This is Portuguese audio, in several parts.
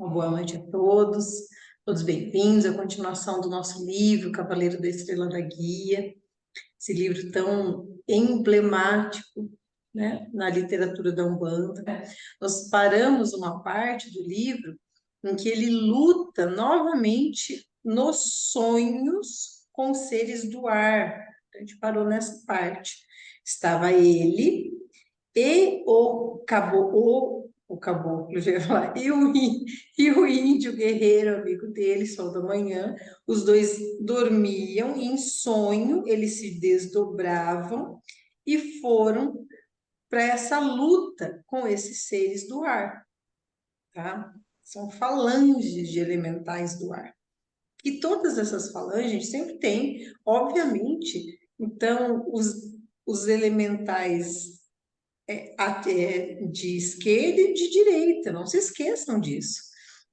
Uma boa noite a todos, todos bem-vindos à continuação do nosso livro, Cavaleiro da Estrela da Guia, esse livro tão emblemático, né, na literatura da Umbanda. Nós paramos uma parte do livro em que ele luta novamente nos sonhos com seres do ar. A gente parou nessa parte. Estava ele e o caboclo, já ia falar, e o índio guerreiro, amigo dele, Sol da Manhã. Os dois dormiam e em sonho eles se desdobravam e foram para essa luta com esses seres do ar, tá? São falanges de elementais do ar. E todas essas falanges sempre têm, obviamente, então, os elementais de esquerda e de direita, não se esqueçam disso.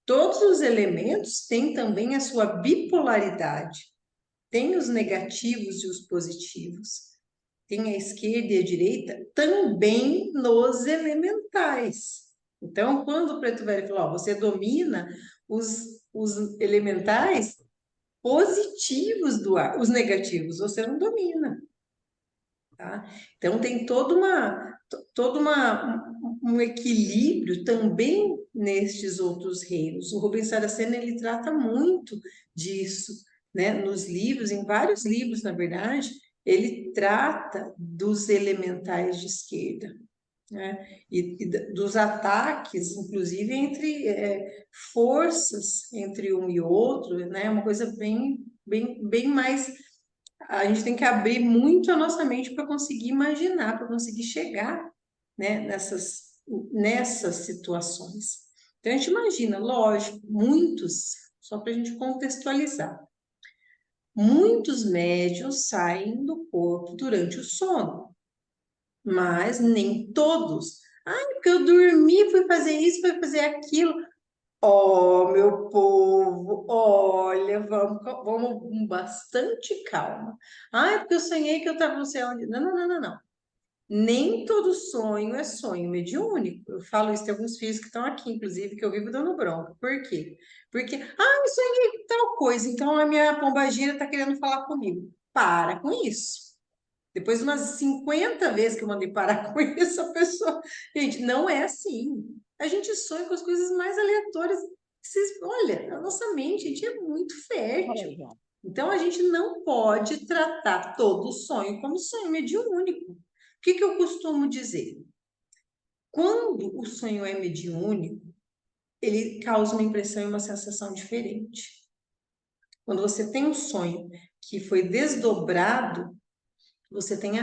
Todos os elementos têm também a sua bipolaridade. Tem os negativos e os positivos. Tem a esquerda e a direita também nos elementais. Então, quando o Preto Velho falou, ó, você domina os elementais positivos do ar, os negativos você não domina. Tá? Então, tem um equilíbrio também nestes outros reinos. O Rubens Saraceno, ele trata muito disso, né? Nos livros, em vários livros, na verdade, ele trata dos elementais de esquerda, né? E dos ataques, inclusive, entre forças entre um e outro, né? Uma coisa bem mais. A gente tem que abrir muito a nossa mente para conseguir imaginar, para conseguir chegar, né, nessas situações. Então, a gente imagina, lógico, muitos, só para a gente contextualizar, muitos médiuns saem do corpo durante o sono, mas nem todos. Ah, porque eu dormi, fui fazer isso, fui fazer aquilo. Oh, meu povo, olha, vamos com bastante calma. Ah, é porque eu sonhei que eu estava não sei onde. Não, não, não, não, não. Nem todo sonho é sonho mediúnico. Eu falo isso, tem alguns filhos que estão aqui, inclusive, que eu vivo dando bronca. Por quê? Porque, eu sonhei tal coisa, então a minha pombagira está querendo falar comigo. Para com isso. Depois de umas 50 vezes que eu mandei parar com isso, a pessoa. Gente, não é assim. A gente sonha com as coisas mais aleatórias. Olha, a nossa mente, a gente é muito fértil. Então, a gente não pode tratar todo sonho como sonho mediúnico. O que eu costumo dizer? Quando o sonho é mediúnico, ele causa uma impressão e uma sensação diferente. Quando você tem um sonho que foi desdobrado, você tem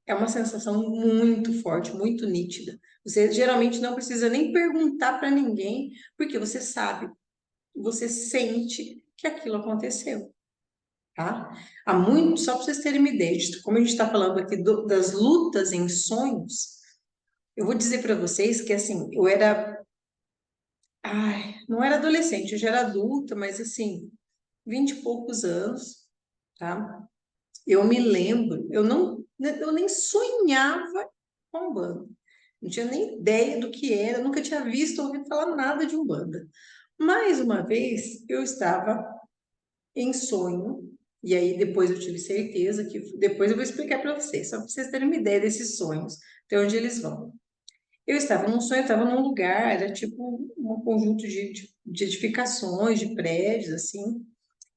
é uma sensação muito forte, muito nítida. Você geralmente não precisa nem perguntar para ninguém, porque você sabe, você sente que aquilo aconteceu, tá? Há muito, só para vocês terem uma ideia, como a gente está falando aqui das lutas em sonhos, eu vou dizer para vocês que, assim, eu era, não era adolescente, eu já era adulta, mas, assim, 20 e poucos anos, tá? Eu me lembro, eu nem sonhava com Umbanda. Não tinha nem ideia do que era, nunca tinha visto ou ouvido falar nada de Umbanda. Mais uma vez, eu estava em sonho, e aí depois eu tive certeza que. Depois eu vou explicar para vocês, só para vocês terem uma ideia desses sonhos, até onde eles vão. Eu estava num sonho, eu estava num lugar, era tipo um conjunto de edificações, de prédios, assim,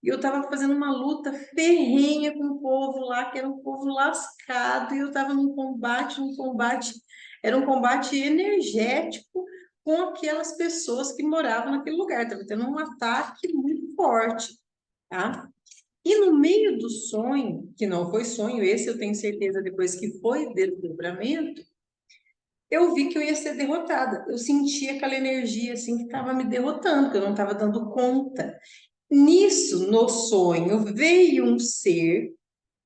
e eu estava fazendo uma luta ferrenha com o povo lá, que era um povo lascado, e eu estava num combate, era um combate energético com aquelas pessoas que moravam naquele lugar, estava tendo um ataque muito forte, tá? E no meio do sonho, que não foi sonho, esse eu tenho certeza depois que foi desdobramento, eu vi que eu ia ser derrotada. Eu senti aquela energia assim que estava me derrotando, que eu não estava dando conta. Nisso, no sonho, veio um ser,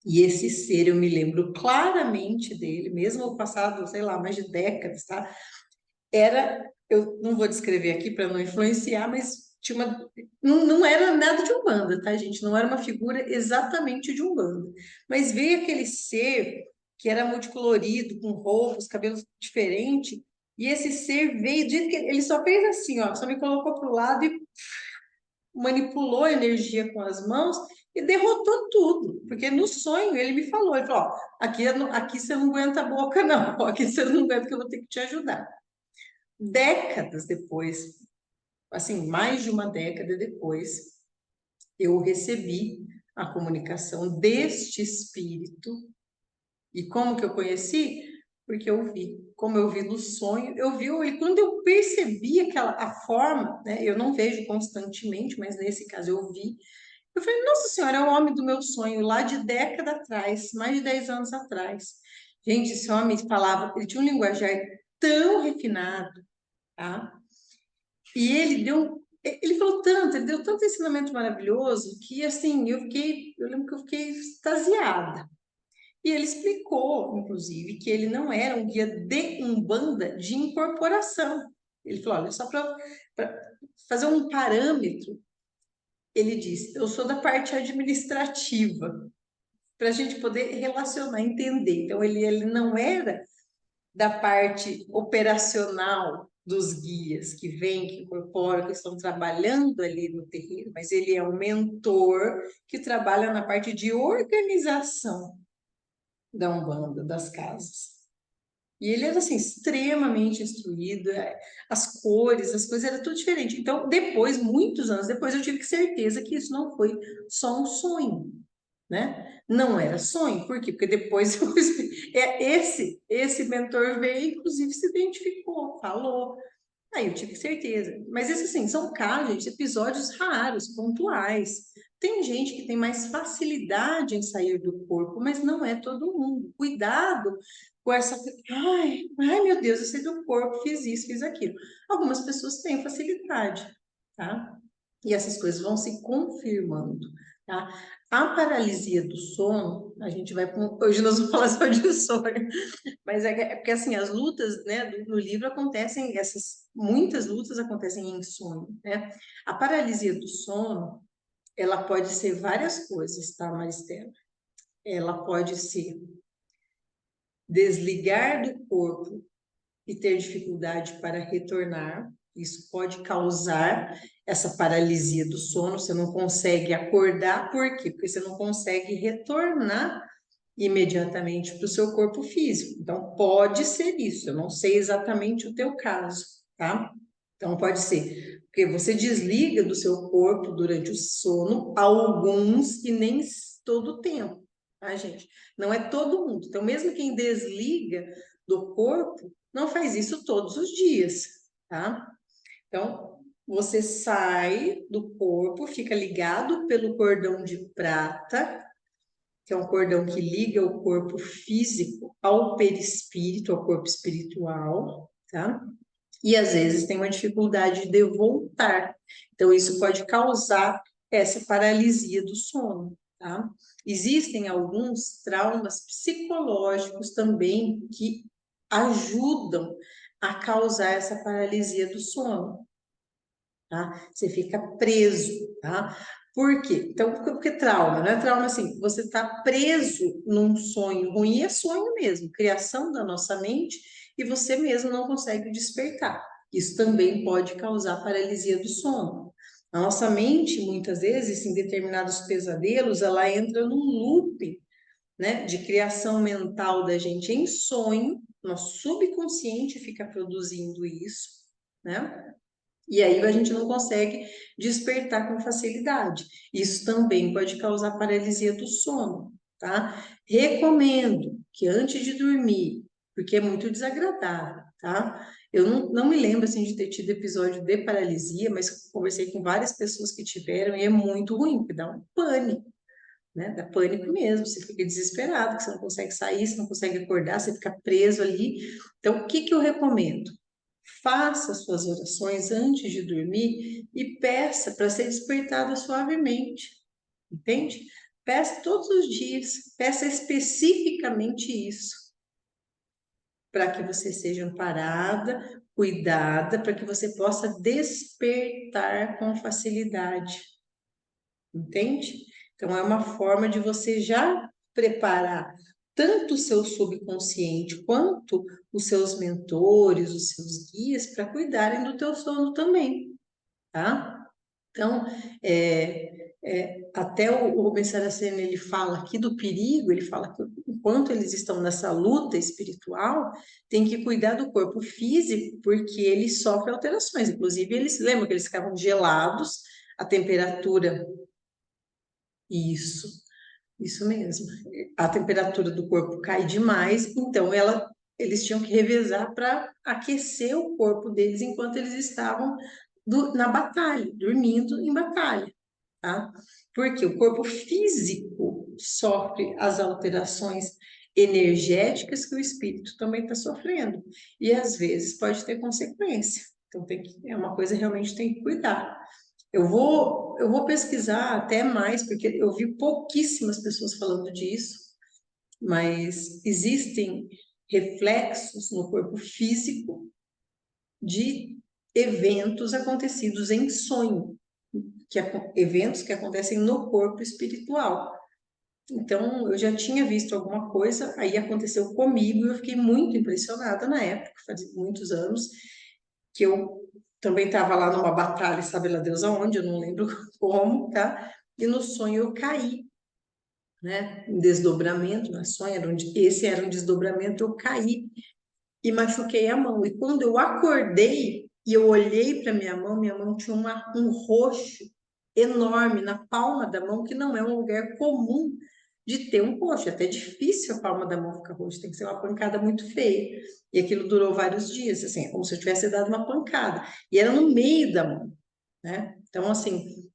e esse ser eu me lembro claramente dele, mesmo passado, sei lá, mais de décadas, tá? Eu não vou descrever aqui para não influenciar, mas não era nada de Umbanda, tá, gente? Não era uma figura exatamente de Umbanda. Mas veio aquele ser que era multicolorido, com roupas, cabelos diferentes, E esse ser veio, diz que ele só fez assim, ó, só me colocou para o lado e manipulou a energia com as mãos e derrotou tudo. Porque no sonho ele falou, ó, aqui você não aguenta a boca, não, aqui você não aguenta que eu vou ter que te ajudar. Décadas depois, assim, mais de uma década depois, eu recebi a comunicação deste espírito. E como que eu conheci? Porque eu vi. Como eu vi no sonho, eu vi, e quando eu percebi a forma, né? Eu não vejo constantemente, mas nesse caso eu vi. Eu falei, nossa senhora, é o homem do meu sonho, lá de década atrás, mais de 10 anos atrás. Gente, esse homem falava, ele tinha um linguajar tão refinado, tá? E ele falou tanto, ele deu tanto ensinamento maravilhoso que, assim, eu lembro que eu fiquei extasiada. E ele explicou, inclusive, que ele não era um guia de Umbanda de incorporação. Ele falou, olha, só para fazer um parâmetro, ele disse, eu sou da parte administrativa, para a gente poder relacionar, entender. Então, ele não era da parte operacional dos guias que vêm, que incorporam, que estão trabalhando ali no terreno, mas ele é um mentor que trabalha na parte de organização da Umbanda, das casas. E ele era, assim, extremamente instruído, as cores, as coisas, era tudo diferente. Então, depois, muitos anos depois, eu tive certeza que isso não foi só um sonho, né? Não era sonho, por quê? Porque depois esse mentor veio, inclusive se identificou, falou. Aí eu tive certeza. Mas isso, assim, são casos, gente, episódios raros, pontuais. Tem gente que tem mais facilidade em sair do corpo, mas não é todo mundo. Cuidado com essa. Ai, meu Deus, eu saí do corpo, fiz isso, fiz aquilo. Algumas pessoas têm facilidade, tá? E essas coisas vão se confirmando, tá? A paralisia do sono, a gente vai. Hoje nós vamos falar só de sonho, mas é porque assim, as lutas, né, no livro acontecem, muitas lutas acontecem em sonho, né? A paralisia do sono, ela pode ser várias coisas, tá, Maristela? Ela pode ser desligar do corpo e ter dificuldade para retornar. Isso pode causar essa paralisia do sono, você não consegue acordar, por quê? Porque você não consegue retornar imediatamente para o seu corpo físico. Então, pode ser isso, eu não sei exatamente o teu caso, tá? Então, pode ser porque você desliga do seu corpo durante o sono, alguns e nem todo o tempo, tá, gente? Não é todo mundo. Então, mesmo quem desliga do corpo, não faz isso todos os dias, tá? Então, você sai do corpo, fica ligado pelo cordão de prata, que é um cordão que liga o corpo físico ao perispírito, ao corpo espiritual, tá? E às vezes tem uma dificuldade de voltar. Então, isso pode causar essa paralisia do sono, tá? Existem alguns traumas psicológicos também que ajudam a causar essa paralisia do sono, tá? Você fica preso, tá? Por quê? Então, porque trauma, não é trauma assim, você está preso num sonho ruim, é sonho mesmo, criação da nossa mente, e você mesmo não consegue despertar. Isso também pode causar paralisia do sono. A nossa mente, muitas vezes, em determinados pesadelos, ela entra num loop, né, de criação mental da gente em sonho, nosso subconsciente fica produzindo isso, né? E aí a gente não consegue despertar com facilidade. Isso também pode causar paralisia do sono, tá? Recomendo que antes de dormir, porque é muito desagradável, tá? Eu não me lembro assim de ter tido episódio de paralisia, mas conversei com várias pessoas que tiveram e é muito ruim, porque dá um pânico, né? Dá pânico mesmo, você fica desesperado, que você não consegue sair, você não consegue acordar, você fica preso ali. Então, o que que eu recomendo? Faça suas orações antes de dormir e peça para ser despertada suavemente, entende? Peça todos os dias, peça especificamente isso, para que você seja amparada, cuidada, para que você possa despertar com facilidade, entende? Então, é uma forma de você já preparar tanto o seu subconsciente quanto os seus mentores, os seus guias, para cuidarem do teu sono também, tá? Então, até o Rubens Saraceni, ele fala aqui do perigo, ele fala que enquanto eles estão nessa luta espiritual, tem que cuidar do corpo físico, porque ele sofre alterações. Inclusive, eles lembram que eles ficavam gelados, a temperatura, isso mesmo, a temperatura do corpo cai demais, então eles tinham que revezar para aquecer o corpo deles enquanto eles estavam na batalha, dormindo em batalha, tá? Porque o corpo físico sofre as alterações energéticas que o espírito também está sofrendo. E às vezes pode ter consequência. Então é uma coisa realmente tem que cuidar. Eu vou pesquisar até mais, porque eu vi pouquíssimas pessoas falando disso, mas existem reflexos no corpo físico de eventos acontecidos em sonho, eventos que acontecem no corpo espiritual. Então, eu já tinha visto alguma coisa, aí aconteceu comigo e eu fiquei muito impressionada na época, fazia muitos anos, que eu também estava lá numa batalha, sabe lá Deus aonde, eu não lembro como, tá? E no sonho eu caí, né? Em desdobramento, na sonho, esse era um desdobramento, eu caí e machuquei a mão. E quando eu acordei e eu olhei para minha mão tinha um roxo enorme na palma da mão, que não é um lugar comum de ter um roxo. É até difícil a palma da mão ficar roxa, tem que ser uma pancada muito feia. E aquilo durou vários dias, assim, como se eu tivesse dado uma pancada. E era no meio da mão, né? Então, assim,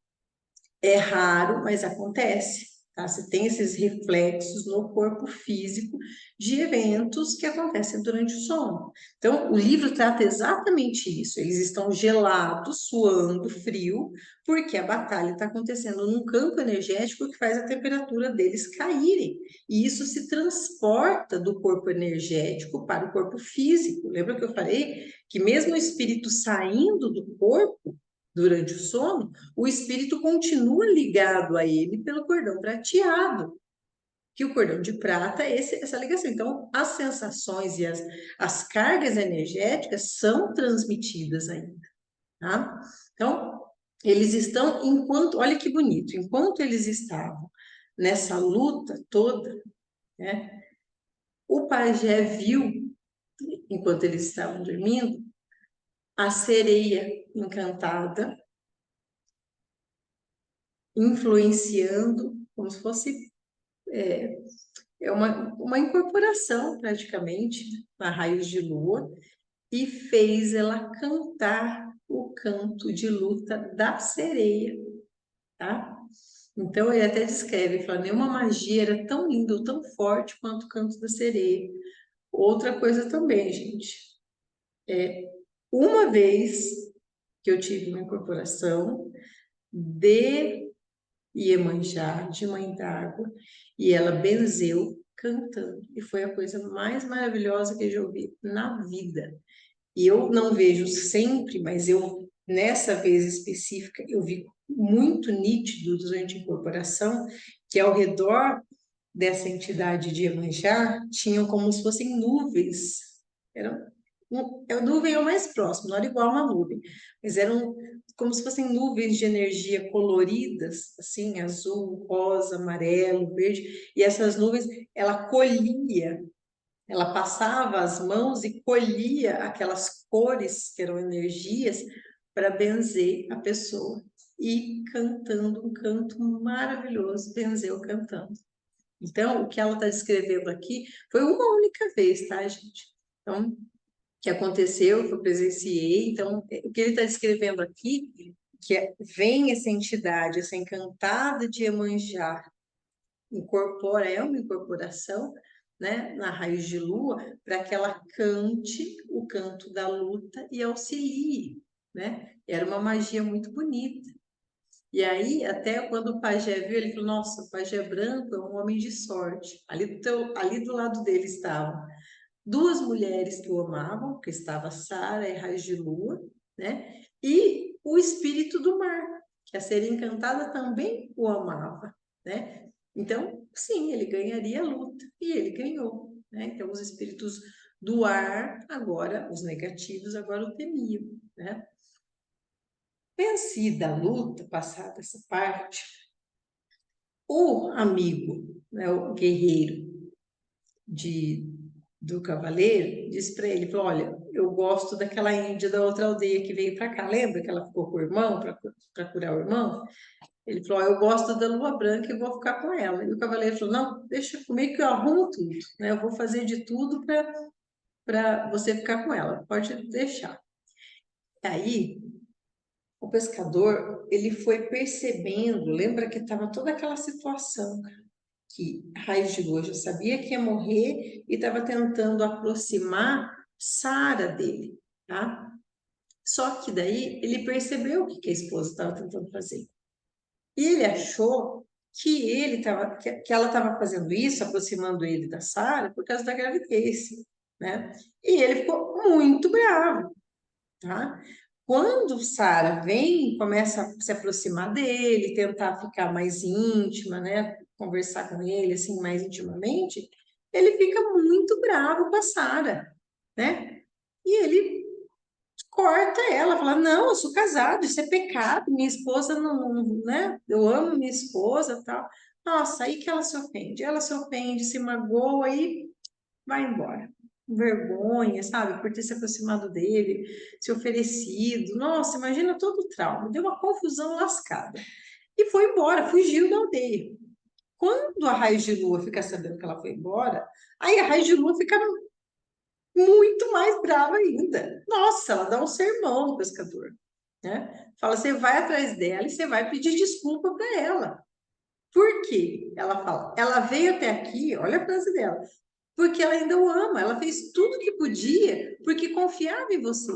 é raro, mas acontece. Tá? Você tem esses reflexos no corpo físico de eventos que acontecem durante o sono. Então, o livro trata exatamente isso. Eles estão gelados, suando, frio, porque a batalha está acontecendo num campo energético que faz a temperatura deles caírem. E isso se transporta do corpo energético para o corpo físico. Lembra que eu falei que mesmo o espírito saindo do corpo durante o sono, o espírito continua ligado a ele pelo cordão prateado, que o cordão de prata é essa ligação. Então, as sensações e as cargas energéticas são transmitidas ainda, tá? Então, eles estão, olha que bonito, enquanto eles estavam nessa luta toda, né, o pajé viu, enquanto eles estavam dormindo, a sereia encantada influenciando, como se fosse uma incorporação praticamente na raios de lua, e fez ela cantar o canto de luta da sereia, tá? Então ele até descreve, fala, nenhuma magia era tão linda ou tão forte quanto o canto da sereia. Outra coisa também, gente, uma vez que eu tive uma incorporação de Iemanjá, de Mãe d'Água, e ela benzeu cantando. E foi a coisa mais maravilhosa que eu já ouvi na vida. E eu não vejo sempre, mas nessa vez específica, eu vi muito nítido durante a incorporação que ao redor dessa entidade de Iemanjá tinham como se fossem nuvens. Eram, a nuvem é o mais próximo, não era igual a uma nuvem, mas eram como se fossem nuvens de energia coloridas, assim, azul, rosa, amarelo, verde, e essas nuvens, ela passava as mãos e colhia aquelas cores que eram energias para benzer a pessoa. E cantando um canto maravilhoso, benzeu cantando. Então, o que ela está descrevendo aqui foi uma única vez, tá, gente? Então, que aconteceu, que eu presenciei. Então, o que ele está descrevendo aqui, vem essa entidade, essa encantada de Iemanjá, é uma incorporação, né, na raiz de lua, para que ela cante o canto da luta e auxilie, né? Era uma magia muito bonita. E aí, até quando o pajé viu, ele falou, nossa, o pajé branco é um homem de sorte. Ali do lado dele estavam duas mulheres que o amavam, que estava Sara e Raiz de Lua, né? E o espírito do mar, que a sereia encantada também o amava, né? Então, sim, ele ganharia a luta, e ele ganhou, né? Então, os espíritos do ar, agora os negativos agora o temiam, né? Vencida a luta, passada essa parte, o amigo, né, o guerreiro de, do cavaleiro, disse para ele, falou, olha, eu gosto daquela índia da outra aldeia que veio para cá, lembra que ela ficou com o irmão, para curar o irmão? Ele falou, eu gosto da lua branca e vou ficar com ela. E o cavaleiro falou, não, deixa comigo que eu arrumo tudo, né? Eu vou fazer de tudo para você ficar com ela, pode deixar. Aí, o pescador, ele foi percebendo, lembra que estava toda aquela situação, que Raios de Lua já sabia que ia morrer e estava tentando aproximar Sara dele, tá? Só que daí ele percebeu o que que a esposa estava tentando fazer. E ele achou que que ela estava fazendo isso, aproximando ele da Sara, por causa da gravidez, né? E ele ficou muito bravo, tá? Quando Sara vem, começa a se aproximar dele, tentar ficar mais íntima, né? Conversar com ele assim mais intimamente, ele fica muito bravo com a Sara, né? E ele corta ela, fala: Não, eu sou casado, isso é pecado, minha esposa né? Eu amo minha esposa, tal. Nossa, aí que ela se ofende, se magoa e vai embora. Vergonha, sabe, por ter se aproximado dele, se oferecido. Nossa, imagina todo o trauma. Deu uma confusão lascada. E foi embora, fugiu da aldeia. Quando a Raiz de Lua fica sabendo que ela foi embora, aí a Raiz de Lua fica muito mais brava ainda. Nossa, ela dá um sermão no pescador, né? Fala, você vai atrás dela e você vai pedir desculpa para ela. Por quê? Ela fala, ela veio até aqui, olha a frase dela, porque ela ainda o ama, ela fez tudo o que podia, porque confiava em você.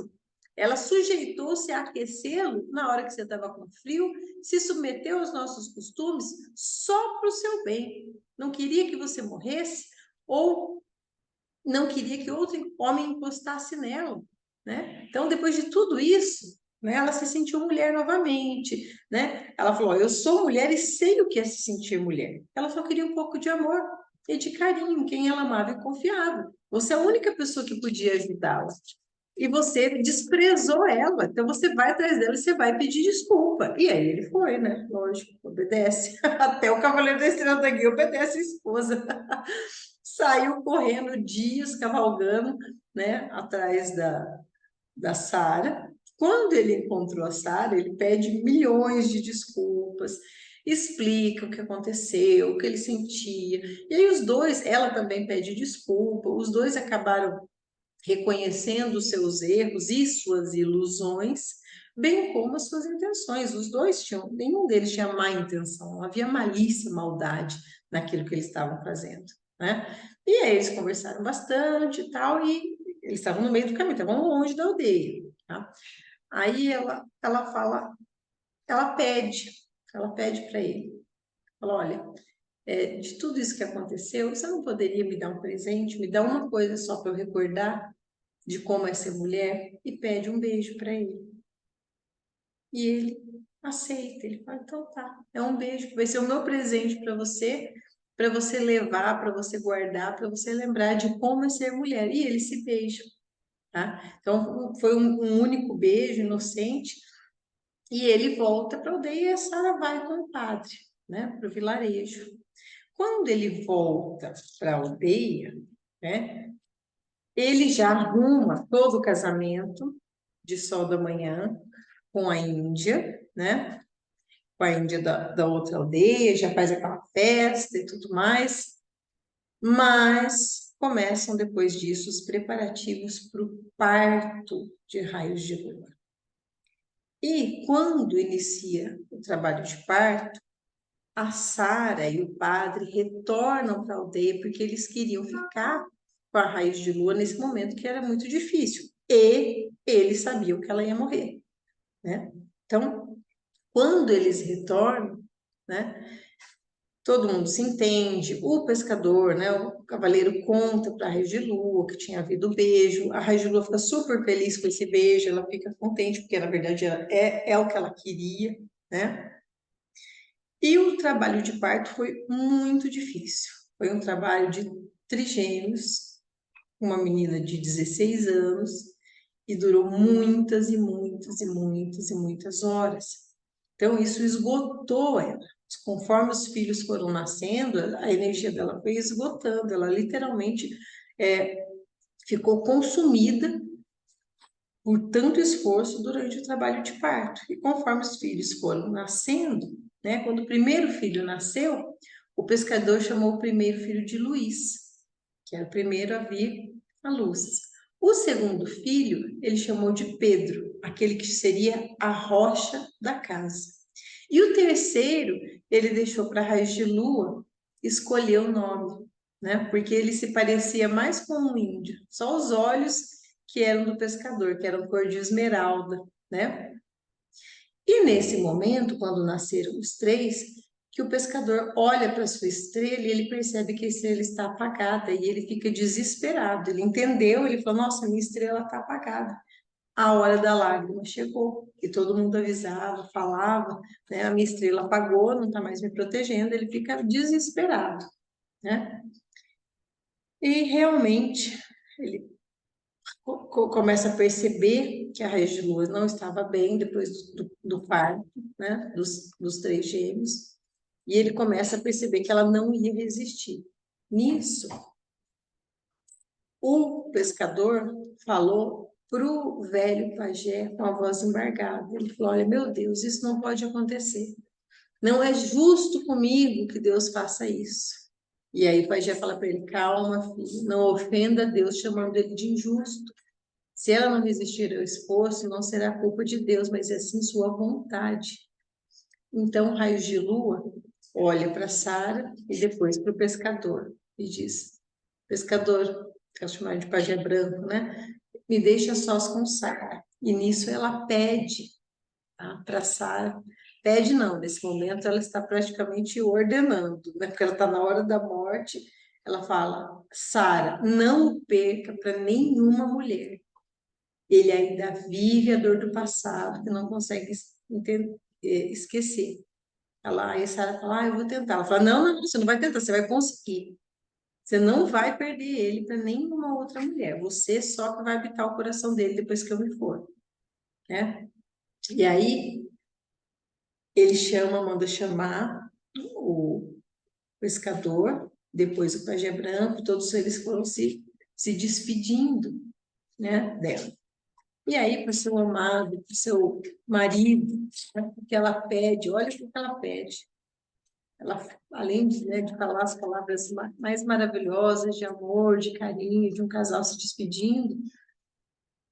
Ela sujeitou-se a aquecê-lo na hora que você estava com frio, se submeteu aos nossos costumes só para o seu bem. Não queria que você morresse ou não queria que outro homem encostasse nela, né? Então, depois de tudo isso, né, ela se sentiu mulher novamente, né? Ela falou: Eu sou mulher e sei o que é se sentir mulher. Ela só queria um pouco de amor e de carinho, quem ela amava e confiava. Você é a única pessoa que podia ajudá-la. E você desprezou ela, então você vai atrás dela e você vai pedir desculpa. E aí ele foi, né? Lógico, obedece. Até o Cavaleiro da Estrela da Guia obedece a esposa. Saiu correndo dias, cavalgando, né, atrás da Sara. Quando ele encontrou a Sara, ele pede milhões de desculpas, explica o que aconteceu, o que ele sentia. E aí os dois, ela também pede desculpa, os dois acabaram reconhecendo os seus erros e suas ilusões, bem como as suas intenções. Os dois tinham, nenhum deles tinha má intenção, não havia malícia, maldade naquilo que eles estavam fazendo, né? E aí eles conversaram bastante e tal, e eles estavam no meio do caminho, estavam longe da aldeia, tá? Aí ela fala, ela pede para ele, fala, olha, de tudo isso que aconteceu, você não poderia me dar um presente, me dar uma coisa só para eu recordar de como é ser mulher e pede um beijo para ele. E ele aceita, ele fala, então tá, é um beijo, vai ser o meu presente para você levar, para você guardar, para você lembrar de como é ser mulher. E eles se beijam, tá? Então foi um único beijo inocente e ele volta para a aldeia e a Sara vai com o padre, né, para o vilarejo. Quando ele volta para a aldeia, né, ele já arruma todo o casamento de sol da manhã com a Índia, né? Com a Índia da outra aldeia, já faz aquela festa e tudo mais. Mas começam depois disso os preparativos para o parto de Raios de Lua. E quando inicia o trabalho de parto, a Sara e o padre retornam para a aldeia porque eles queriam ficar com a Raios de Lua nesse momento que era muito difícil. E eles sabiam que ela ia morrer, né? Então, quando eles retornam, né, todo mundo se entende, o pescador, né, o cavaleiro conta para a Raios de Lua que tinha havido beijo, a Raios de Lua fica super feliz com esse beijo, ela fica contente, porque na verdade é o que ela queria, né? E o trabalho de parto foi muito difícil, foi um trabalho de trigêmeos, uma menina de 16 anos, e durou muitas e muitas e muitas e muitas horas. Então, isso esgotou ela. Conforme os filhos foram nascendo, a energia dela foi esgotando, ela literalmente ficou consumida por tanto esforço durante o trabalho de parto. E conforme os filhos foram nascendo, né, quando o primeiro filho nasceu, o pescador chamou o primeiro filho de Luiz, que era o primeiro a vir à luz. O segundo filho, ele chamou de Pedro, aquele que seria a rocha da casa. E o terceiro, ele deixou para a raiz de lua escolher o nome, né? Porque ele se parecia mais com um índio. Só os olhos que eram do pescador, que eram cor de esmeralda, né? E nesse momento, quando nasceram os três, que o pescador olha para sua estrela e ele percebe que a estrela está apagada e ele fica desesperado. Ele entendeu, ele falou: Nossa, minha estrela está apagada. A hora da lágrima chegou e todo mundo avisava, falava, né? A minha estrela apagou, não está mais me protegendo. Ele fica desesperado, né? E realmente ele começa a perceber que a raiz de lua não estava bem depois do parto, né, dos três gêmeos, e ele começa a perceber que ela não ia resistir. Nisso, o pescador falou para o velho pajé com a voz embargada. Ele falou: Olha, meu Deus, isso não pode acontecer. Não é justo comigo que Deus faça isso. E aí o pajé fala para ele: Calma, filho, não ofenda Deus chamando ele de injusto. Se ela não resistir ao esforço, não será culpa de Deus, mas é sim sua vontade. Então, Raios de Lua olha para Sara e depois para o pescador e diz: Pescador, que é chamado de pajé branco, né? Me deixa sós com Sara. E nisso ela pede, tá, para Sara. Pede não, nesse momento ela está praticamente ordenando, né? Porque ela está na hora da morte. Ela fala: Sara, não o perca para nenhuma mulher. Ele ainda vive a dor do passado, que não consegue esquecer. Aí a Sara fala: eu vou tentar. Ela fala: não, não, você não vai tentar, você vai conseguir. Você não vai perder ele para nenhuma outra mulher. Você só que vai habitar o coração dele depois que eu me for, né? E aí ele manda chamar o pescador, depois o pajé branco, todos eles foram se despedindo, né, dela. E aí, para o seu amado, para o seu marido, né, o que ela pede, olha o que ela pede. Ela, além de, né, de falar as palavras mais maravilhosas de amor, de carinho, de um casal se despedindo,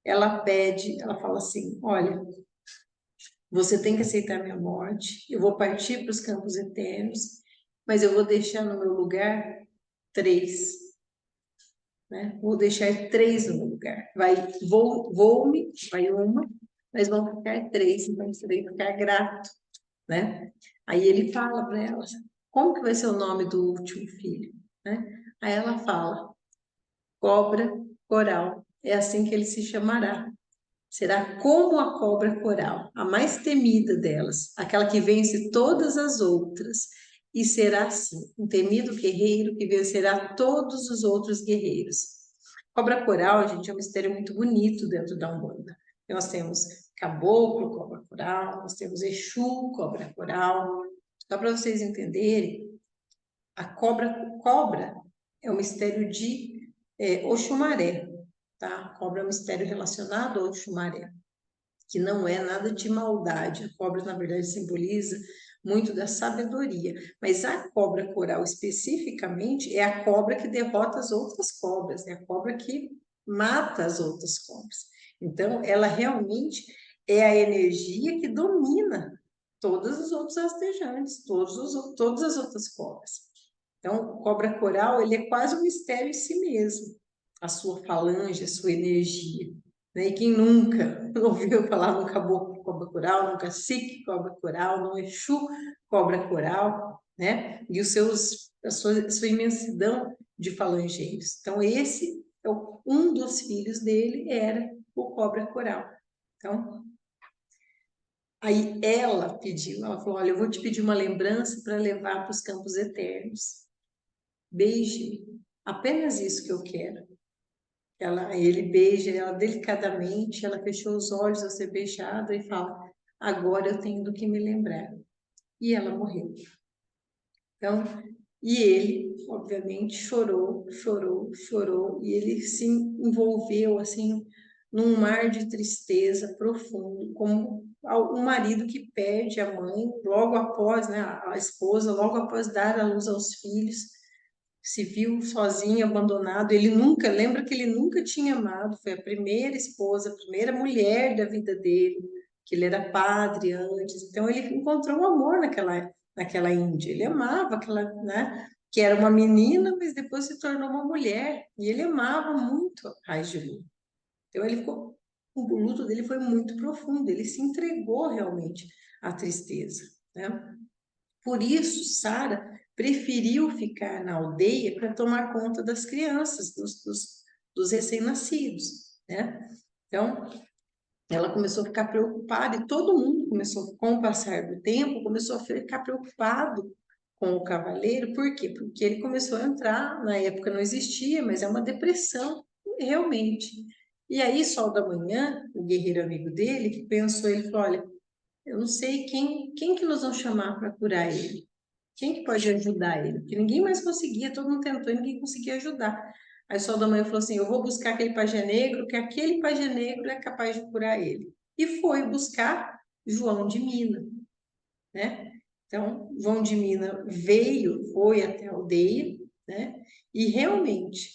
ela pede, ela fala assim: Olha, você tem que aceitar minha morte, eu vou partir para os campos eternos, mas eu vou deixar no meu lugar três, né? Vou deixar três no meu lugar. Vou-me, vai uma, mas vão ficar três, então você tem que ficar grato, né? Aí ele fala para ela: Como que vai ser o nome do último filho, né? Aí ela fala: Cobra Coral. É assim que ele se chamará. Será como a cobra coral, a mais temida delas, aquela que vence todas as outras, e será assim, um temido guerreiro que vencerá todos os outros guerreiros. Cobra coral, gente, é um mistério muito bonito dentro da Umbanda. Nós temos caboclo, cobra coral, nós temos Exu, cobra coral. Só para vocês entenderem, a cobra é um mistério de Oxumaré, tá? A cobra é um mistério relacionado ao Oxumaré, que não é nada de maldade. A cobra, na verdade, simboliza muito da sabedoria. Mas a cobra coral, especificamente, é a cobra que derrota as outras cobras, é a cobra que mata as outras cobras. Então, ela realmente é a energia que domina todos os outros rastejantes, todas as outras cobras. Então, cobra coral, ele é quase um mistério em si mesmo, a sua falange, a sua energia. Né? E quem nunca ouviu falar no caboclo cobra coral, no cacique cobra coral, no Exu cobra coral, né? E a sua imensidão de falangeiros. Então, esse é um dos filhos dele era o cobra coral. Então, aí ela pediu, ela falou: Olha, eu vou te pedir uma lembrança para levar para os campos eternos. Beije-me, apenas isso que eu quero. Ele beija ela delicadamente, ela fechou os olhos a ser beijada e fala: agora eu tenho do que me lembrar. E ela morreu. Então, e ele, obviamente, chorou, chorou, chorou, e ele se envolveu assim num mar de tristeza profundo, como um marido que perde a mãe logo após, né, a esposa, logo após dar à luz aos filhos, se viu sozinho, abandonado. Ele nunca, lembra que ele nunca tinha amado, foi a primeira esposa, a primeira mulher da vida dele, que ele era padre antes. Então ele encontrou um amor naquela Índia. Ele amava aquela, né, que era uma menina, mas depois se tornou uma mulher. E ele amava muito a Raiz de Lua. Então ele ficou, o luto dele foi muito profundo. Ele se entregou realmente à tristeza, né? Por isso, Sara preferiu ficar na aldeia para tomar conta das crianças, dos recém-nascidos, né? Então, ela começou a ficar preocupada e todo mundo começou, com o passar do tempo, começou a ficar preocupado com o cavaleiro. Por quê? Porque ele começou a entrar, na época não existia, mas é uma depressão, realmente. E aí, Sol da Manhã, o guerreiro amigo dele, que pensou, ele falou, olha, eu não sei quem que nós vamos chamar para curar ele. Quem que pode ajudar ele? Porque ninguém mais conseguia, todo mundo tentou e ninguém conseguia ajudar. Aí o Sol da Manhã falou assim, eu vou buscar aquele pajé negro, que aquele pajé negro é capaz de curar ele. E foi buscar João de Mina, né? Então, João de Mina veio, foi até a aldeia, né? E realmente,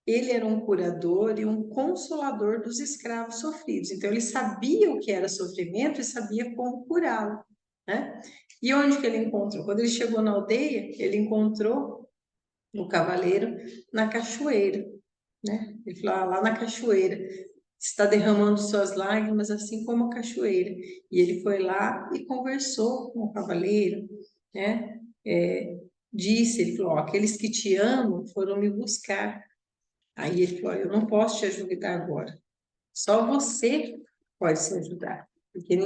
ele era um curador e um consolador dos escravos sofridos. Então, ele sabia o que era sofrimento e sabia como curá-lo, né? E onde que ele encontrou? Quando ele chegou na aldeia, ele encontrou o cavaleiro na cachoeira, né? Ele falou, lá na cachoeira, está derramando suas lágrimas, assim como a cachoeira. E ele foi lá e conversou com o cavaleiro, né? Disse, ele falou, aqueles que te amam foram me buscar. Aí ele falou, eu não posso te ajudar agora. Só você pode se ajudar. Porque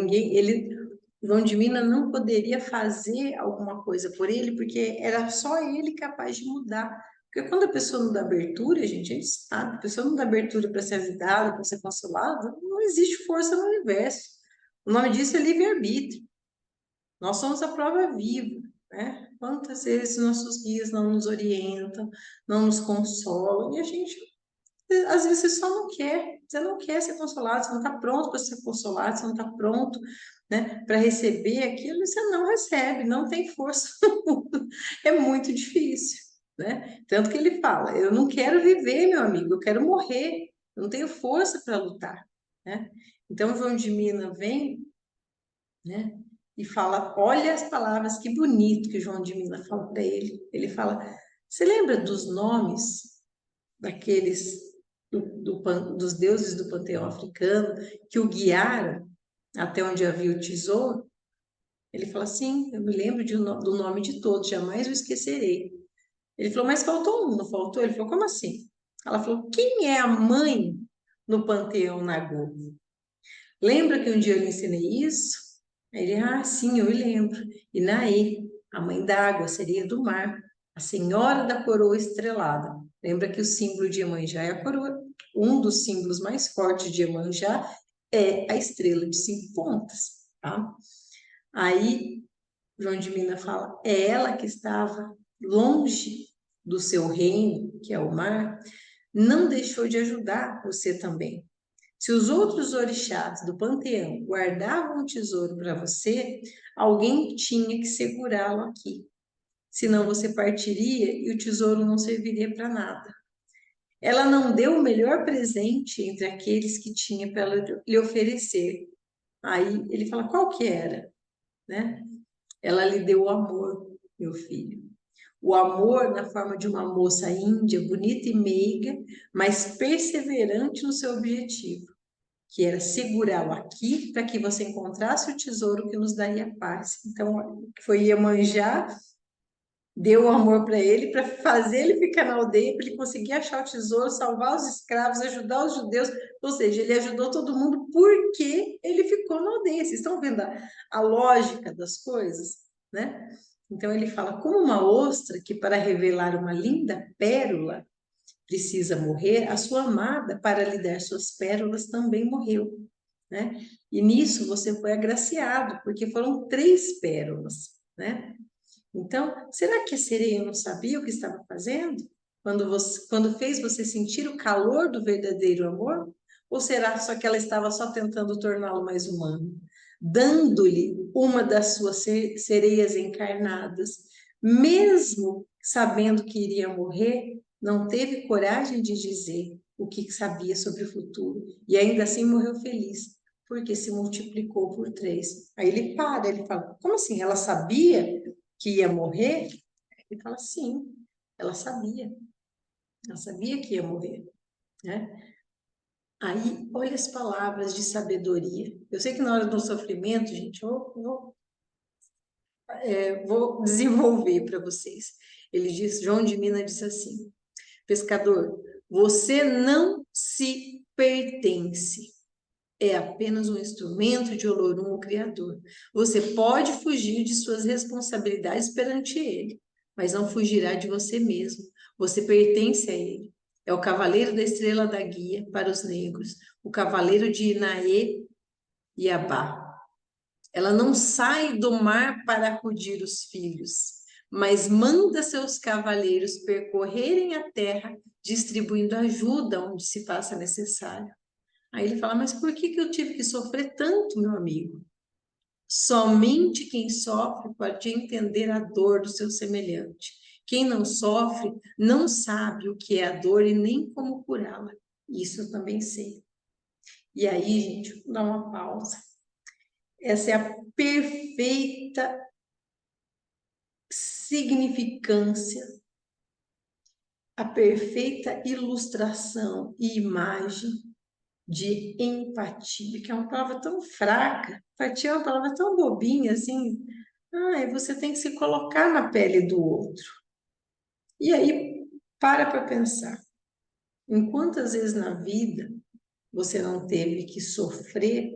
João de Mina não poderia fazer alguma coisa por ele, porque era só ele capaz de mudar. Porque quando a pessoa não dá abertura, a gente sabe, a pessoa não dá abertura para ser ajudada, para ser consolada, não existe força no universo. O nome disso é livre-arbítrio. Nós somos a prova viva, né? Quantas vezes nossos guias não nos orientam, não nos consolam, e a gente às vezes você só não quer, você não quer ser consolado, você não está pronto para ser consolado, você não está pronto, né, para receber aquilo, você não recebe, não tem força no mundo, é muito difícil, né? Tanto que ele fala, eu não quero viver, meu amigo, eu quero morrer, eu não tenho força para lutar, né? Então, João de Mina vem, né, e fala, olha as palavras, que bonito que João de Mina fala para ele fala, você lembra dos nomes daqueles dos deuses do panteão africano que o guiaram até onde havia o tesouro? Ele fala assim, eu me lembro do nome de todos, jamais o esquecerei. Ele falou, mas faltou um, não faltou? Ele falou, como assim? Ela falou, quem é a mãe no panteão Nagô? Lembra que um dia eu lhe ensinei isso? Aí ele, sim, eu me lembro. E Naê, a mãe d'água, a sereia do mar, a senhora da coroa estrelada. Lembra que o símbolo de Iemanjá é a coroa. Um dos símbolos mais fortes de Iemanjá é a estrela de 5 pontas, tá? Aí, João de Mina fala, é ela que estava longe do seu reino, que é o mar, não deixou de ajudar você também. Se os outros orixás do panteão guardavam um tesouro para você, alguém tinha que segurá-lo aqui. Senão você partiria e o tesouro não serviria para nada. Ela não deu o melhor presente entre aqueles que tinha para lhe oferecer. Aí ele fala, qual que era? Né? Ela lhe deu o amor, meu filho. O amor na forma de uma moça índia, bonita e meiga, mas perseverante no seu objetivo, que era segurá-lo aqui para que você encontrasse o tesouro que nos daria paz. Então, foi Iemanjá, deu o amor para ele, para fazer ele ficar na aldeia, para ele conseguir achar o tesouro, salvar os escravos, ajudar os judeus. Ou seja, ele ajudou todo mundo porque ele ficou na aldeia. Vocês estão vendo a lógica das coisas, né? Então, ele fala, como uma ostra que para revelar uma linda pérola, precisa morrer, a sua amada, para lhe dar suas pérolas, também morreu, né? E nisso você foi agraciado, porque foram 3 pérolas, né? Então, será que a sereia não sabia o que estava fazendo? Quando fez você sentir o calor do verdadeiro amor? Ou será só que ela estava só tentando torná-lo mais humano? Dando-lhe uma das suas sereias encarnadas, mesmo sabendo que iria morrer, não teve coragem de dizer o que sabia sobre o futuro. E ainda assim morreu feliz, porque se multiplicou por 3. Aí ele para, ele fala, como assim? Ela sabia que ia morrer? Ele fala, sim, ela sabia. Ela sabia que ia morrer, né? Aí, olha as palavras de sabedoria. Eu sei que na hora do sofrimento, gente, vou desenvolver para vocês. Ele diz, João de Minas diz assim, pescador, você não se pertence. É apenas um instrumento de Olorum, o Criador. Você pode fugir de suas responsabilidades perante Ele, mas não fugirá de você mesmo. Você pertence a Ele. É o cavaleiro da estrela da guia para os negros, o cavaleiro de Inaê e Abá. Ela não sai do mar para acudir os filhos, mas manda seus cavaleiros percorrerem a terra, distribuindo ajuda onde se faça necessário. Aí ele fala, mas por que eu tive que sofrer tanto, meu amigo? Somente quem sofre pode entender a dor do seu semelhante. Quem não sofre não sabe o que é a dor e nem como curá-la. Isso eu também sei. E aí, gente, vou dar uma pausa. Essa é a perfeita significância, a perfeita ilustração e imagem de empatia, que é uma palavra tão fraca. Empatia é uma palavra tão bobinha, assim. Você tem que se colocar na pele do outro. E aí, para pensar. Em quantas vezes na vida você não teve que sofrer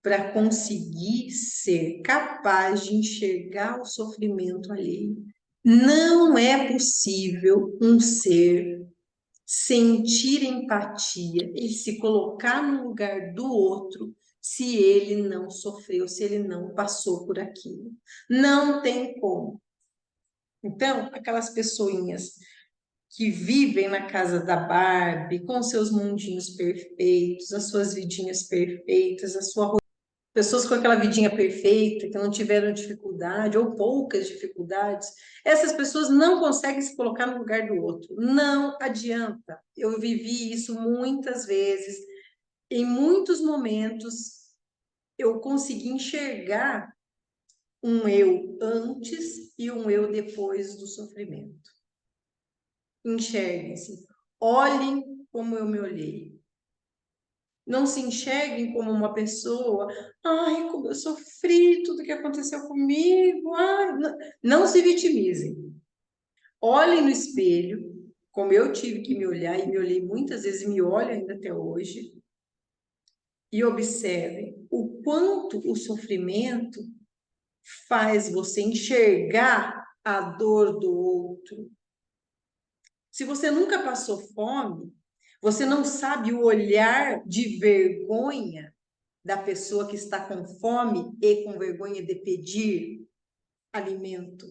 para conseguir ser capaz de enxergar o sofrimento alheio? Não é possível um ser sentir empatia e se colocar no lugar do outro se ele não sofreu, se ele não passou por aquilo. Não tem como. Então, aquelas pessoinhas que vivem na casa da Barbie, com seus mundinhos perfeitos, as suas vidinhas perfeitas, a sua pessoas com aquela vidinha perfeita, que não tiveram dificuldade ou poucas dificuldades, essas pessoas não conseguem se colocar no lugar do outro. Não adianta. Eu vivi isso muitas vezes. Em muitos momentos, eu consegui enxergar um eu antes e um eu depois do sofrimento. Enxerguem-se. Olhem como eu me olhei. Não se enxerguem como uma pessoa, ai, como eu sofri, tudo que aconteceu comigo, ai, não se vitimizem. Olhem no espelho, como eu tive que me olhar, e me olhei muitas vezes, e me olho ainda até hoje, e observem o quanto o sofrimento faz você enxergar a dor do outro. Se você nunca passou fome, você não sabe o olhar de vergonha da pessoa que está com fome e com vergonha de pedir alimento.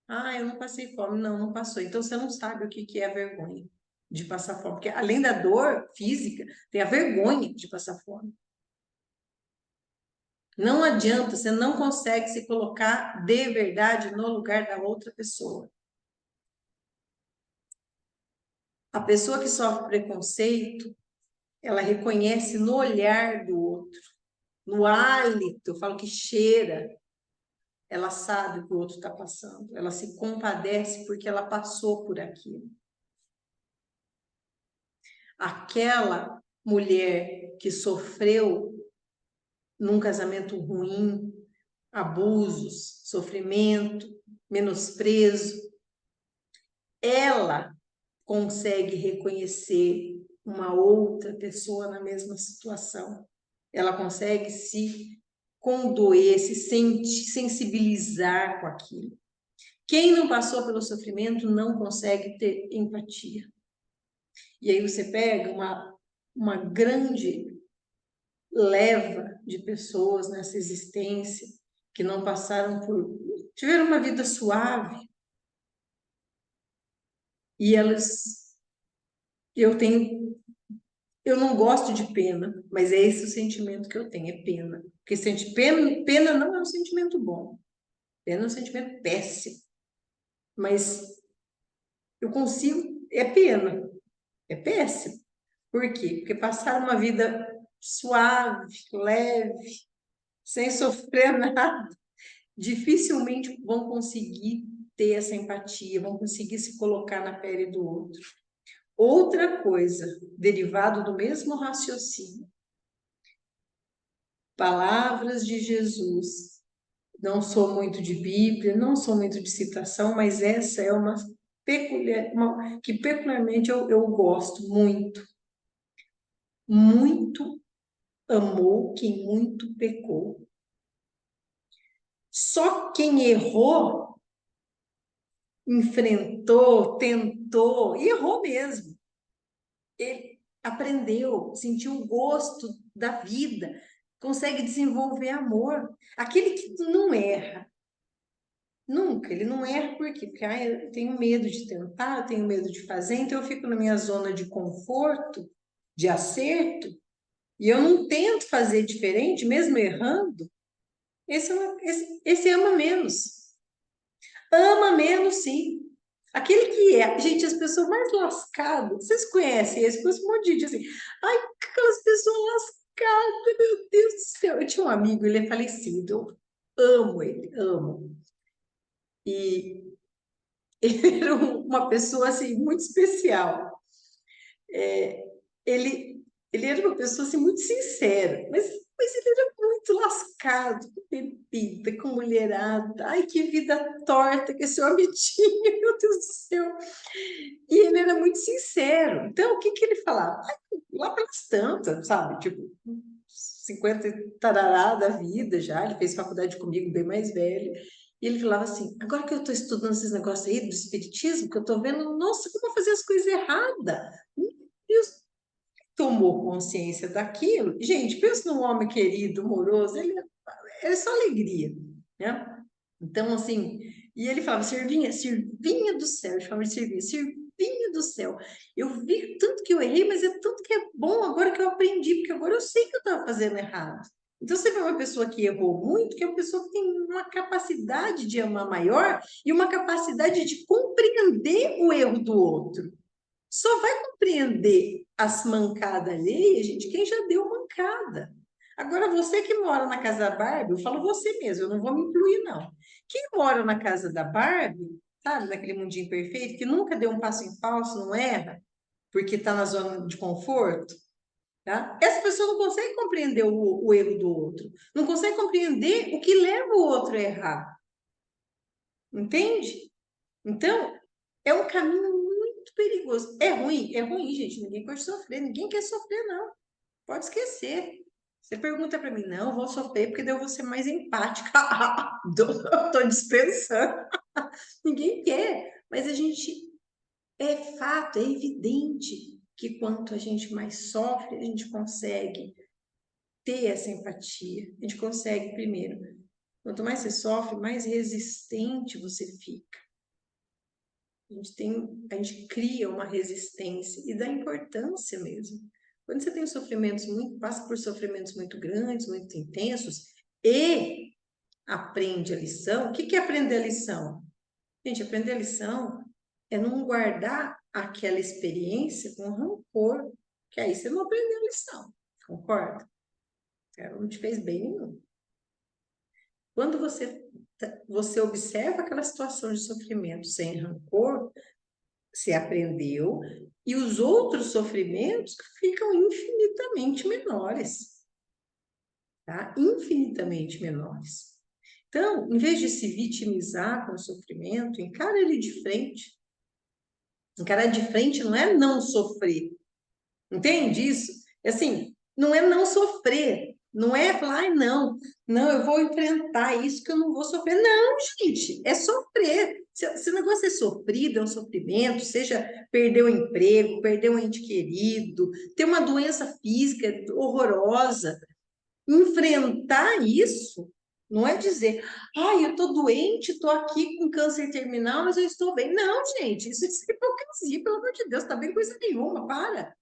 Eu não passei fome. Não, não passou. Então você não sabe o que é a vergonha de passar fome. Porque além da dor física, tem a vergonha de passar fome. Não adianta, você não consegue se colocar de verdade no lugar da outra pessoa. A pessoa que sofre preconceito, ela reconhece no olhar do outro, no hálito, eu falo que cheira. Ela sabe o que o outro está passando, ela se compadece porque ela passou por aquilo. Aquela mulher que sofreu num casamento ruim, abusos, sofrimento, menosprezo, ela consegue reconhecer uma outra pessoa na mesma situação. Ela consegue se condoer, se sensibilizar com aquilo. Quem não passou pelo sofrimento não consegue ter empatia. E aí você pega uma grande leva de pessoas nessa existência que não passaram por... tiveram uma vida suave. E elas... Eu não gosto de pena, mas é esse o sentimento que eu tenho, é pena. Porque pena não é um sentimento bom. Pena é um sentimento péssimo. Mas eu consigo... É pena. É péssimo. Por quê? Porque passaram uma vida suave, leve, sem sofrer nada, dificilmente vão conseguir ter essa empatia, vão conseguir se colocar na pele do outro. Outra coisa, derivado do mesmo raciocínio, palavras de Jesus. Não sou muito de Bíblia, não sou muito de citação, mas essa é uma que peculiarmente eu gosto muito. Muito amou quem muito pecou. Só quem errou, enfrentou, tentou, e errou mesmo. Ele aprendeu, sentiu o gosto da vida, consegue desenvolver amor. Aquele que não erra, nunca, ele não erra por quê? Porque eu tenho medo de tentar, eu tenho medo de fazer, então eu fico na minha zona de conforto, de acerto, e eu não tento fazer diferente, mesmo errando. Esse ama menos. Ama menos, sim. Aquele que é, gente, as pessoas mais lascadas, vocês conhecem esse? Conheço um monte de gente assim, ai, aquelas pessoas lascadas, meu Deus do céu. Eu tinha um amigo, ele é falecido, eu amo ele, amo. E ele era uma pessoa, assim, muito especial. É, ele era uma pessoa, assim, muito sincera, mas ele era muito lascado, com bebida, com mulherada. Ai, que vida torta que esse homem tinha, meu Deus do céu. E ele era muito sincero. Então, o que que ele falava? Ai, lá pelas tantas, sabe? Tipo, 50 e tarará da vida já. Ele fez faculdade comigo, bem mais velho. E ele falava assim: agora que eu estou estudando esses negócios aí do espiritismo, que eu estou vendo, nossa, como eu fazer as coisas erradas. Meu Deus, tomou consciência daquilo. Gente, pensa num homem querido, amoroso, ele é só alegria, né? Então, assim, e ele falava, Silvinha, Silvinha do céu, eu chamava de Silvinha, Silvinha do céu, eu vi tanto que eu errei, mas é tanto que é bom agora que eu aprendi, porque agora eu sei que eu estava fazendo errado. Então, você vê uma pessoa que errou muito, que é uma pessoa que tem uma capacidade de amar maior e uma capacidade de compreender o erro do outro. Só vai compreender as mancadas alheias, gente, quem já deu mancada. Agora, você que mora na casa da Barbie, eu falo você mesmo, eu não vou me incluir, não. Quem mora na casa da Barbie, sabe, naquele mundinho perfeito, que nunca deu um passo em falso, não erra, porque está na zona de conforto, tá? Essa pessoa não consegue compreender o erro do outro, não consegue compreender o que leva o outro a errar, entende? Então, é um caminho muito perigoso. É ruim, gente. Ninguém pode sofrer, ninguém quer sofrer, não. Pode esquecer. Você pergunta para mim, não, eu vou sofrer porque daí eu vou ser mais empática. Estou dispensando. Ninguém quer, mas a gente, é fato, é evidente que quanto a gente mais sofre, a gente consegue ter essa empatia. A gente consegue, primeiro, quanto mais você sofre, mais resistente você fica. A gente cria uma resistência e dá importância mesmo. Quando você tem sofrimentos muito, passa por sofrimentos muito grandes, muito intensos e aprende a lição. O que que é aprender a lição? Gente, aprender a lição é não guardar aquela experiência com rancor, que aí você não aprendeu a lição. Concorda? Ela não te fez bem nenhum. Quando você observa aquela situação de sofrimento sem rancor, você aprendeu, e os outros sofrimentos ficam infinitamente menores, tá? Infinitamente menores. Então, em vez de se vitimizar com o sofrimento, encara ele de frente. Encarar de frente não é não sofrer. Entende isso? Assim, não é não sofrer. Não é falar, ai, não, eu vou enfrentar isso que eu não vou sofrer. Não, gente, é sofrer. Se o negócio é sofrido, é um sofrimento, seja perder o emprego, perder um ente querido, ter uma doença física horrorosa, enfrentar isso não é dizer, eu estou doente, estou aqui com câncer terminal, mas eu estou bem. Não, gente, isso é hipocrisia, pelo amor de Deus, está bem coisa nenhuma, para.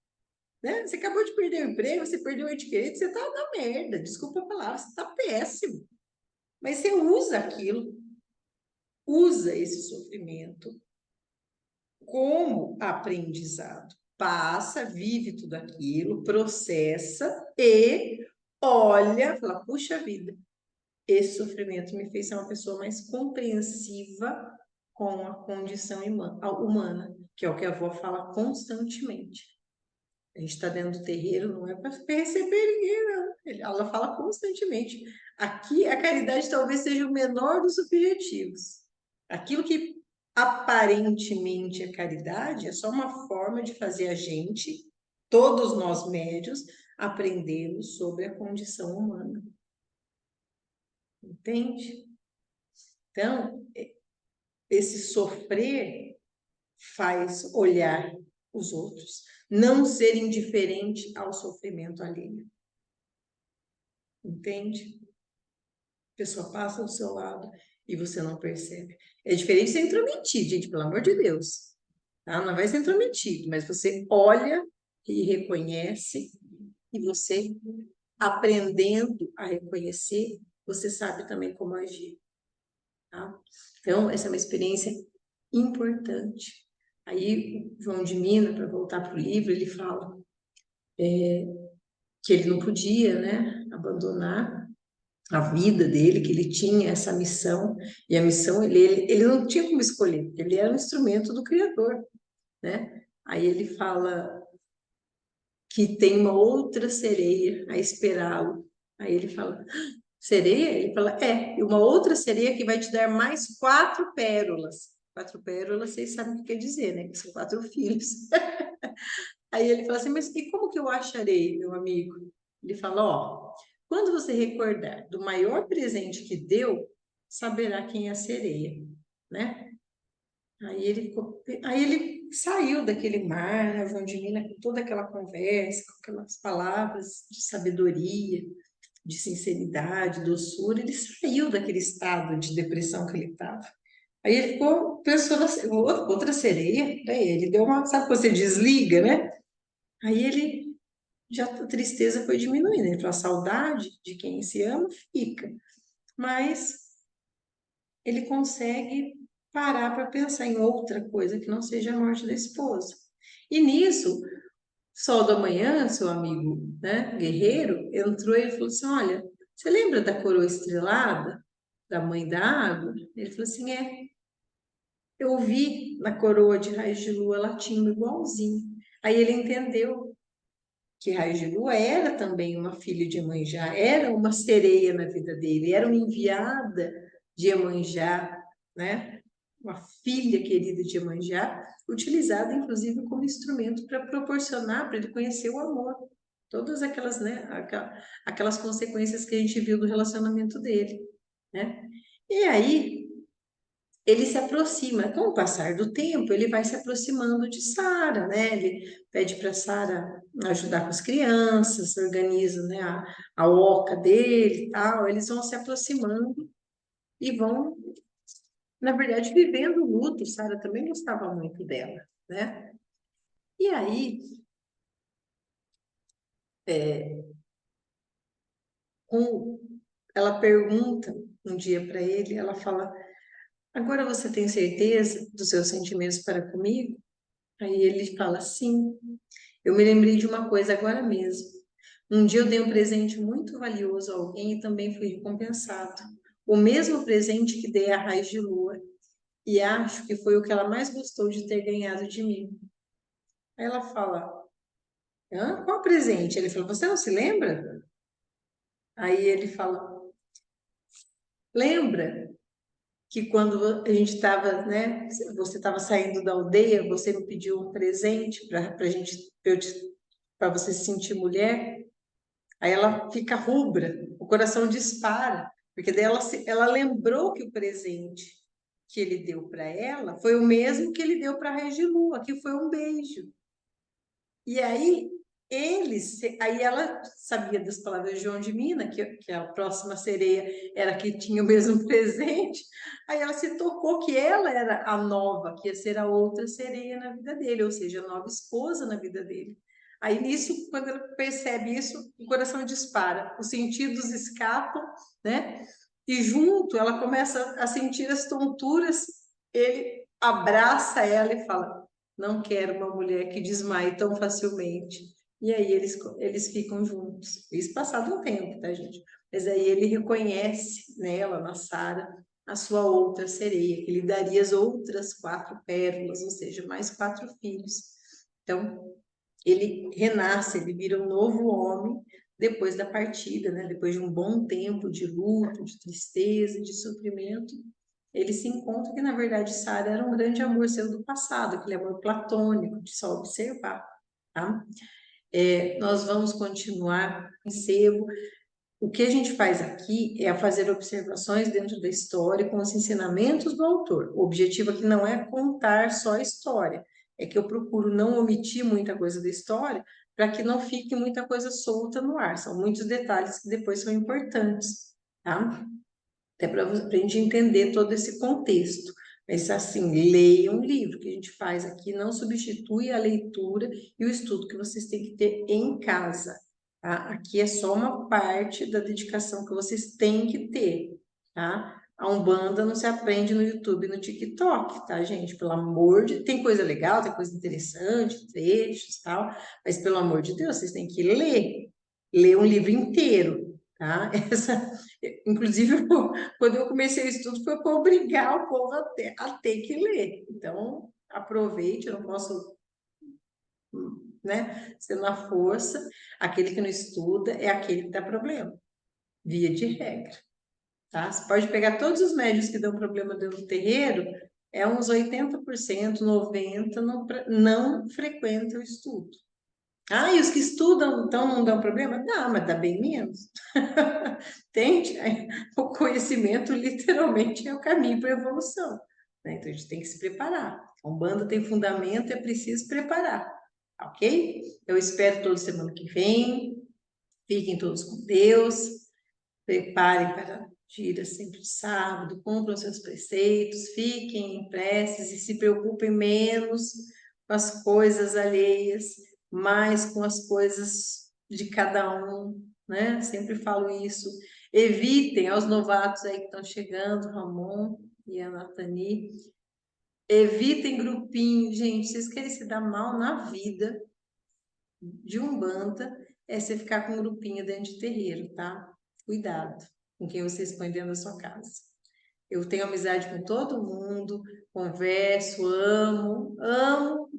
Né? Você acabou de perder o emprego, você perdeu o ente querido, você está na merda, desculpa a palavra, você está péssimo. Mas você usa aquilo, usa esse sofrimento como aprendizado. Passa, vive tudo aquilo, processa e olha, fala, puxa vida, esse sofrimento me fez ser uma pessoa mais compreensiva com a condição humana, que é o que a avó fala constantemente. A gente está dentro do terreiro, não é para receber ninguém, não. Ela fala constantemente. Aqui, a caridade talvez seja o menor dos objetivos. Aquilo que aparentemente é caridade é só uma forma de fazer a gente, todos nós médios, aprendermos sobre a condição humana. Entende? Então, esse sofrer faz olhar os outros, não ser indiferente ao sofrimento alheio. Entende? A pessoa passa do seu lado e você não percebe. É diferente de ser intrometido, gente, pelo amor de Deus. Tá? Não vai ser intrometido, mas você olha e reconhece, e você, aprendendo a reconhecer, você sabe também como agir. Tá? Então, essa é uma experiência importante. Aí, João de Mina, para voltar para o livro, ele fala que ele não podia, né, abandonar a vida dele, que ele tinha essa missão, e a missão ele não tinha como escolher, ele era um instrumento do Criador, né? Aí ele fala que tem uma outra sereia a esperá-lo. Aí ele fala, sereia? Ele fala, e uma outra sereia que vai te dar mais 4 pérolas. 4 pérolas, vocês sabem o que quer dizer, né? Que são 4 filhos. Aí ele fala assim, mas e como que eu acharei, meu amigo? Ele fala, quando você recordar do maior presente que deu, saberá quem é a sereia, né? Aí ele saiu daquele mar, né, João de Mina, com toda aquela conversa, com aquelas palavras de sabedoria, de sinceridade, doçura, ele saiu daquele estado de depressão que ele estava. Aí ele ficou pensando assim, outra sereia, aí ele deu uma, sabe quando você desliga, né? Aí ele, já a tristeza foi diminuindo, ele falou, a saudade de quem se ama fica, mas ele consegue parar para pensar em outra coisa que não seja a morte da esposa. E nisso, Sol da Manhã, seu amigo, né, guerreiro, entrou e falou assim, olha, você lembra da coroa estrelada, da mãe da água? Ele falou assim, eu vi na coroa de raios de lua latindo igualzinho. Aí ele entendeu que Raios de Lua era também uma filha de Iemanjá, era uma sereia na vida dele, era uma enviada de Iemanjá, né? Uma filha querida de Iemanjá, utilizada inclusive como instrumento para proporcionar para ele conhecer o amor. Todas aquelas, né, aquelas consequências que a gente viu do relacionamento dele, né? E aí ele se aproxima, com o passar do tempo, ele vai se aproximando de Sara, né? Ele pede para Sara ajudar com as crianças, organiza, né, a oca dele e tal. Eles vão se aproximando e vão, na verdade, vivendo o luto. Sara também gostava muito dela, né? E aí, com, ela pergunta um dia para ele, ela fala: agora você tem certeza dos seus sentimentos para comigo? Aí ele fala: sim. Eu me lembrei de uma coisa agora mesmo. Um dia eu dei um presente muito valioso a alguém e também fui recompensado. O mesmo presente que dei a Raiz de Lua. E acho que foi o que ela mais gostou de ter ganhado de mim. Aí ela fala: hã? Qual presente? Ele falou: você não se lembra? Aí ele fala: lembra que quando a gente estava, né? Você estava saindo da aldeia, você me pediu um presente para gente, para você se sentir mulher? Aí ela fica rubra, o coração dispara, porque daí ela lembrou que o presente que ele deu para ela foi o mesmo que ele deu para a Regilua, que foi um beijo. E aí aí ela sabia das palavras de João de Mina, que a próxima sereia era a que tinha o mesmo presente. Aí ela se tocou que ela era a nova, que ia ser a outra sereia na vida dele, ou seja, a nova esposa na vida dele. Aí nisso, quando ela percebe isso, o coração dispara, os sentidos escapam, né? E junto ela começa a sentir as tonturas. Ele abraça ela e fala: não quero uma mulher que desmaie tão facilmente. E aí eles ficam juntos. Isso passado um tempo, tá, gente? Mas aí ele reconhece nela, na Sara, a sua outra sereia, que lhe daria as outras 4 pérolas, ou seja, mais 4 filhos. Então, ele renasce, ele vira um novo homem depois da partida, né? Depois de um bom tempo de luto, de tristeza, de sofrimento. Ele se encontra que, na verdade, Sara era um grande amor seu do passado, aquele amor platônico, de só observar, tá? Nós vamos continuar em sebo. O que a gente faz aqui é fazer observações dentro da história com os ensinamentos do autor. O objetivo aqui não é contar só a história, é que eu procuro não omitir muita coisa da história para que não fique muita coisa solta no ar. São muitos detalhes que depois são importantes, tá? Até para a gente entender todo esse contexto. Mas, assim, leia um livro. O que a gente faz aqui não substitui a leitura e o estudo que vocês têm que ter em casa. Tá? Aqui é só uma parte da dedicação que vocês têm que ter. Tá? A Umbanda não se aprende no YouTube, no TikTok, tá, gente? Pelo amor de... Tem coisa legal, tem coisa interessante, trechos, tal, mas pelo amor de Deus, vocês têm que ler. Ler um livro inteiro, tá? Inclusive, quando eu comecei o estudo, foi para obrigar o povo a ter que ler. Então, aproveite, eu não posso, né, ser na força. Aquele que não estuda é aquele que dá problema, via de regra. Tá? Você pode pegar todos os médios que dão problema dentro do terreiro, é uns 80%, 90% não frequentam o estudo. Ah, e os que estudam, então não dão problema? Não, mas dá bem menos. Entende? O conhecimento literalmente é o caminho para a evolução, né? Então a gente tem que se preparar. A Umbanda tem fundamento, é preciso preparar, ok? Eu espero todos semana que vem. Fiquem todos com Deus. Preparem para a gira sempre de sábado, cumpram seus preceitos, fiquem em preces e se preocupem menos com as coisas alheias, mais com as coisas de cada um, né? Sempre falo isso. Evitem aos novatos aí que estão chegando, Ramon e a Nathani, evitem grupinho, gente. Vocês querem se dar mal na vida de Umbanda, é você ficar com um grupinho dentro de terreiro, tá? Cuidado com quem vocês põem dentro da sua casa. Eu tenho amizade com todo mundo, converso, amo.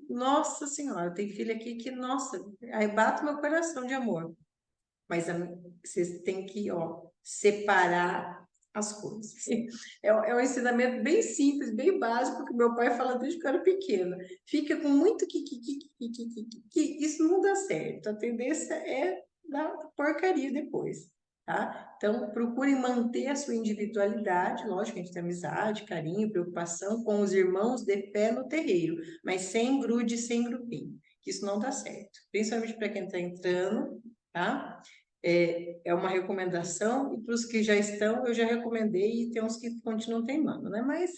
Nossa Senhora, eu tenho filha aqui que, nossa, aí bate meu coração de amor. Mas vocês têm que, ó, separar as coisas. É um ensinamento bem simples, bem básico, que meu pai fala desde que eu era pequena. Fica com muito isso não dá certo. A tendência é dar porcaria depois, tá? Então, procurem manter a sua individualidade, lógico, a gente tem amizade, carinho, preocupação com os irmãos de pé no terreiro, mas sem grude, sem grupinho, que isso não dá certo. Principalmente para quem está entrando, tá? É uma recomendação, e para os que já estão, eu já recomendei, e tem uns que continuam teimando, né? Mas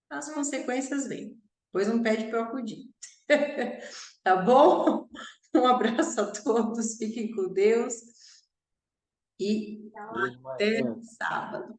as consequências vêm. Depois não pede para eu acudir. Tá bom? Um abraço a todos, fiquem com Deus e até sábado.